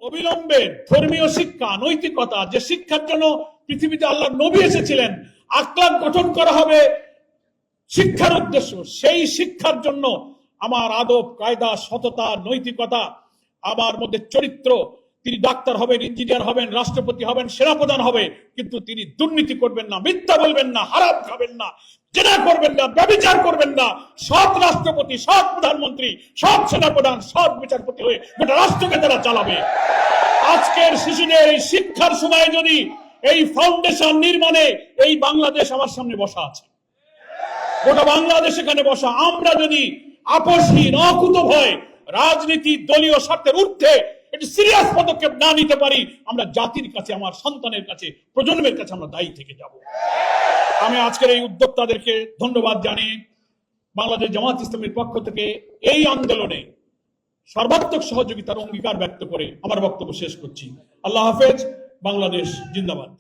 অবিলম্বে ধর্মীয় শিক্ষা, নৈতিকতা, যে শিক্ষার জন্য পৃথিবীতে আল্লাহর নবী এসেছিলেন, আখলাক গঠন করা হবে শিক্ষার উদ্দেশ্য। সেই শিক্ষার জন্য আমার আদব কায়দা, সততা, নৈতিকতা, আমার মধ্যে চরিত্র। তিনি ডাক্তার হবেন, ইঞ্জিনিয়ার হবেন, রাষ্ট্রপতি হবেন, সেনাপ্রধান হবে, কিন্তু তিনি দুর্নীতি করবেন না, মিথ্যা বলবেন না, হারাম খাবেন না, জেনা করবেন না, ব্যভিচার করবেন না। সৎ রাষ্ট্রপতি, সৎ প্রধানমন্ত্রী, সৎ সেনাপ্রধান, সৎ বিচারপতি হয়ে গোটা রাষ্ট্রকে তারা চালাবে। আজকের শিশুদের এই শিক্ষার সময় যদি এই ফাউন্ডেশন নির্মাণে এই বাংলাদেশ আমার সামনে বসা আছে, গোটা বাংলাদেশ এখানে বসা, আমরা যদি আপসহীন অকুত ভয় রাজনীতি দলীয় স্বার্থের ঊর্ধ্বে একটি সিরিয়াস পদক্ষেপ না নিতে পারি, আমরা জাতির কাছে, আমার সন্তানের কাছে, প্রজন্মের কাছে আমরা দায়ী থেকে যাব। আমি আজকের এই উদ্যোক্তাদেরকে ধন্যবাদ জানিয়ে বাংলাদেশ জামাত ইসলামীর পক্ষ থেকে এই আন্দোলনে সর্বাত্মক সহযোগিতার অঙ্গীকার ব্যক্ত করে আমার বক্তব্য শেষ করছি। আল্লাহ হাফেজ। বাংলাদেশ জিন্দাবাদ।